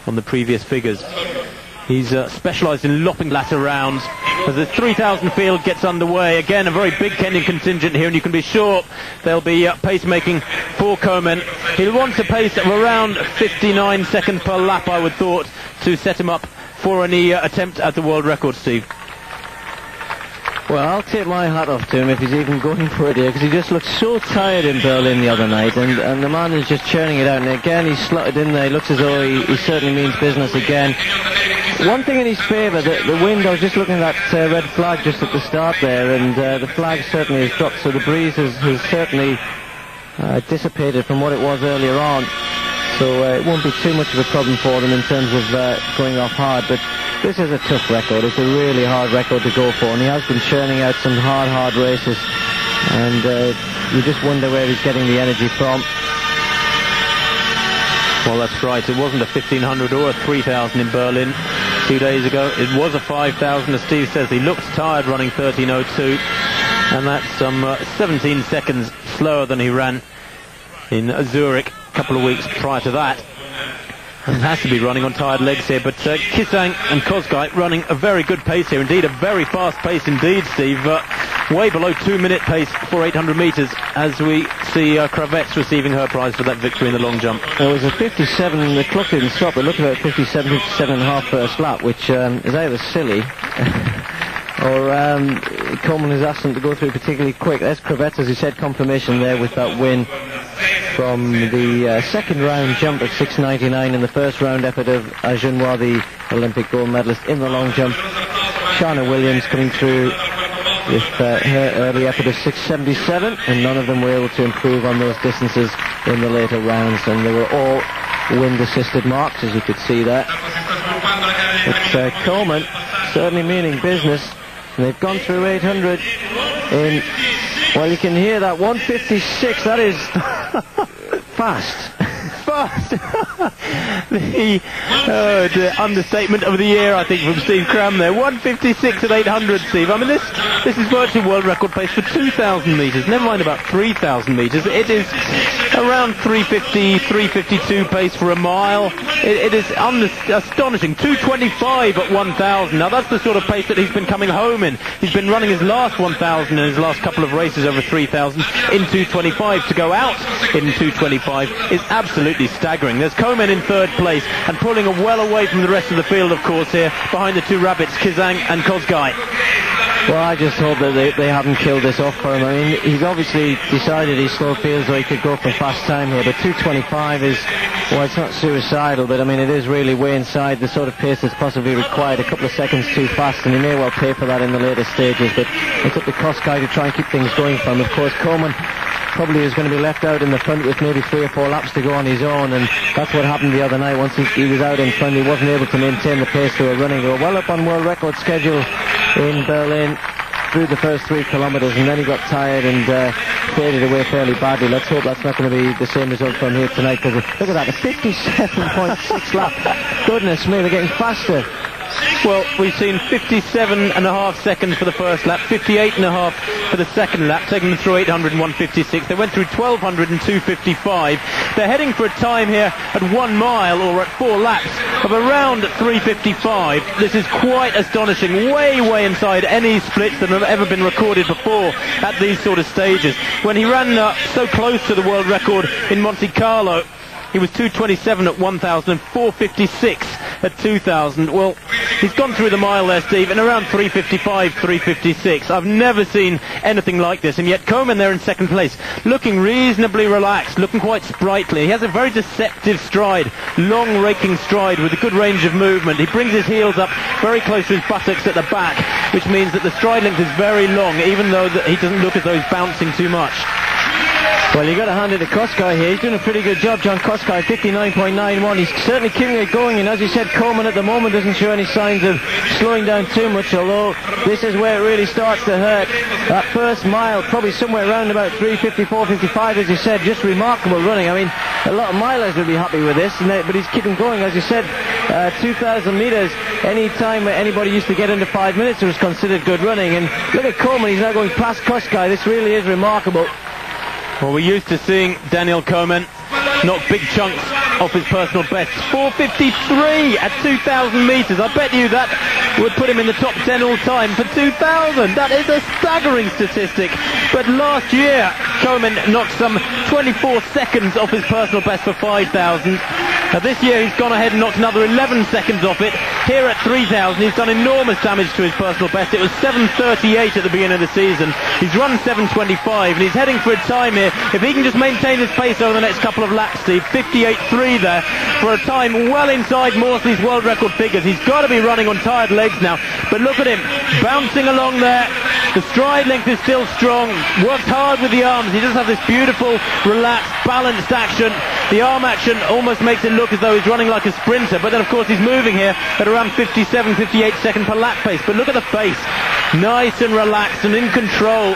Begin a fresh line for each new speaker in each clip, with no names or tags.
on the previous figures. He's specialised in lopping latter rounds. As the 3,000 field gets underway, again a very big Kenyan contingent here, and you can be sure there'll be pacemaking for Komen. He'll want a pace of around 59 seconds per lap, I would thought, to set him up for any attempt at the world record, Steve.
Well, I'll take my hat off to him if he's even going for it here, because he just looked so tired in Berlin the other night, and the man is just churning it out, and again he's slotted in there. He looks as though he certainly means business again. One thing in his favour, the wind, I was just looking at that red flag just at the start there, and the flag certainly has dropped, so the breeze has certainly dissipated from what it was earlier on. So it won't be too much of a problem for them in terms of going off hard, but this is a tough record. It's a really hard record to go for, and he has been churning out some hard races, and you just wonder where he's getting the energy from.
Well, that's right. It wasn't a 1,500 or a 3,000 in Berlin 2 days ago. It was a 5,000, as Steve says. He looks tired running 13:02, and that's some 17 seconds slower than he ran in Zurich a couple of weeks prior to that. And has to be running on tired legs here, but Kisang and Kozgai running a very good pace here, indeed a very fast pace indeed, Steve. Way below 2-minute pace for 800 metres, as we see Kravets receiving her prize for that victory in the long jump.
There was a 57, the clock didn't stop, but look at 57 and a half first lap, which is either silly or Komen has asked them to go through particularly quick. There's Kravets, as he said, confirmation there with that win from the second round jump at 6.99 in the first round effort of Ajunwa, the Olympic gold medalist in the long jump. Shana Williams coming through with her early effort of 6.77, and none of them were able to improve on those distances in the later rounds, and they were all wind-assisted marks, as you could see there. But Komen certainly meaning business, and they've gone through 800 in, well, you can hear that 1:56. That is fast. The understatement of the year, I think, from Steve Cram there. 1:56 at 800, Steve. I mean, this is virtually world record pace for 2,000 metres, never mind about 3,000 metres. It is around 3:50, 3:52 pace for a mile. It is astonishing. 2:25 at 1,000. Now, that's the sort of pace that he's been coming home in. He's been running his last 1,000 in his last couple of races over 3,000 in 2:25. To go out in 2:25 is absolutely staggering. There's Komen in third place and pulling well away from the rest of the field, of course, here behind the two rabbits, Kisang and Kozgai. Well, I just hope that they haven't killed this off for him. I mean, he's obviously decided he still feels like he could go for fast time here, but 2:25 is, well, it's not suicidal, but I mean, it is really way inside the sort of pace that's possibly required. A couple of seconds too fast, and he may well pay for that in the later stages, but it's up to Kozgai to try and keep things going for him. Of course, Komen probably is going to be left out in the front with maybe 3 or 4 laps to go on his own, and that's what happened the other night. Once he was out in front, he wasn't able to maintain the pace they were running. They were well up on world record schedule in Berlin through the first 3 kilometres, and then he got tired and faded away fairly badly. Let's hope that's not going to be the same result from here tonight, because look at that, a 57.6 lap. Goodness me, they're getting faster.
Well, we've seen 57.5 seconds for the first lap, 58.5 for the second lap, taking them through 800 and 1:56. They went through 1,200 and 2:55. They're heading for a time here at 1 mile, or at 4 laps, of around 3:55. This is quite astonishing, way inside any splits that have ever been recorded before at these sort of stages. When he ran so close to the world record in Monte Carlo, he was 2:27 at 1,000 and 4:56 at 2,000. Well, he's gone through the mile there, Steve, in around 3:55, 3:56. I've never seen anything like this, and yet Komen there in second place, looking reasonably relaxed, looking quite sprightly. He has a very deceptive stride, long raking stride with a good range of movement. He brings his heels up very close to his buttocks at the back, which means that the stride length is very long, even though he doesn't look as though he's bouncing too much.
Well, you've got to hand it to Kozgai here. He's doing a pretty good job, John Kozgai, 59.91. He's certainly keeping it going, and as you said, Komen at the moment doesn't show any signs of slowing down too much, although this is where it really starts to hurt. That first mile, probably somewhere around about 3:54, 55, as you said, just remarkable running. I mean, a lot of milers would be happy with this, but he's keeping going, as you said, 2,000 metres. Any time anybody used to get under 5 minutes, it was considered good running, and look at Komen, he's now going past Kozgai. This really is remarkable.
Well, we're used to seeing Daniel Komen knock big chunks off his personal best. 4:53 at 2,000 metres. I bet you that would put him in the top 10 all time for 2,000. That is a staggering statistic. But last year, Komen knocked some 24 seconds off his personal best for 5,000. This year he's gone ahead and knocked another 11 seconds off it. Here at 3,000 he's done enormous damage to his personal best. It was 7:38 at the beginning of the season. He's run 7:25 and he's heading for a time here. If he can just maintain his pace over the next couple of laps, Steve, 58.3 there for a time well inside Morsley's world record figures. He's got to be running on tired legs now. But look at him, bouncing along there. The stride length is still strong. Works hard with the arms. He does have this beautiful, relaxed, balanced action. The arm action almost makes it look as though he's running like a sprinter. But then, of course, he's moving here at around 57, 58 second per lap pace. But look at the face. Nice and relaxed and in control.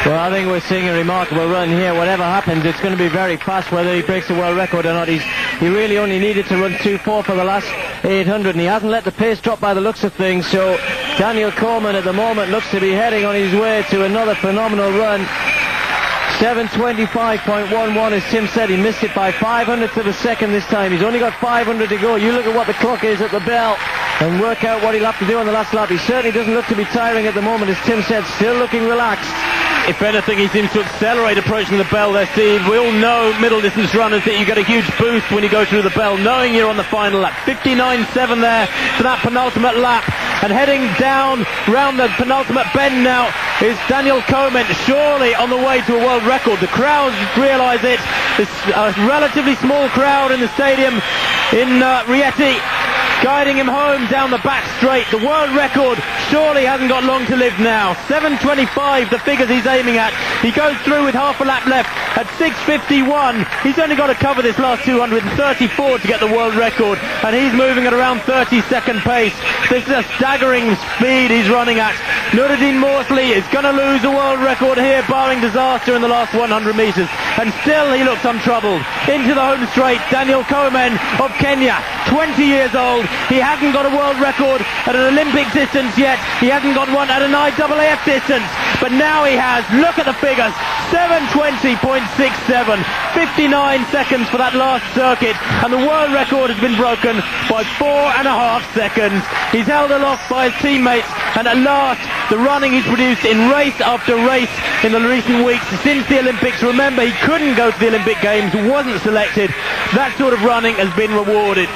Well, I think we're seeing a remarkable run here. Whatever happens, it's going to be very fast, whether he breaks the world record or not. He really only needed to run 2:4 for the last 800, and he hasn't let the pace drop by the looks of things. So Daniel Komen at the moment looks to be heading on his way to another phenomenal run. 7:25.11, as Tim said. He missed it by 500th of a second this time. He's only got 500 to go. You look at what the clock is at the bell and work out what he'll have to do on the last lap. He certainly doesn't look to be tiring at the moment, as Tim said, still looking relaxed.
If anything, he seems to accelerate approaching the bell there, Steve. We all know middle distance runners that you get a huge boost when you go through the bell, knowing you're on the final lap. 59.7 there for that penultimate lap. And heading down round the penultimate bend now is Daniel Komen, surely on the way to a world record. The crowds realise it. There's a relatively small crowd in the stadium in Rieti, guiding him home down the back straight. The world record surely hasn't got long to live now. 7:25, the figures he's aiming at. He goes through with half a lap left at 6:51. He's only got to cover this last 234 to get the world record, and he's moving at around 30-second pace. This is a staggering speed he's running at. Nuruddin Morsley is going to lose the world record here, barring disaster in the last 100 metres, and still he looks untroubled. Into the home straight, Daniel Komen of Kenya, 20 years old. He hasn't got a world record at an Olympic distance yet. He hasn't got one at an IAAF distance. But now he has. Look at the figures. 7:20.67. 59 seconds for that last circuit. And the world record has been broken by 4.5 seconds. He's held aloft by his teammates. And at last, the running he's produced in race after race in the recent weeks since the Olympics. Remember, he couldn't go to the Olympic Games, wasn't selected. That sort of running has been rewarded.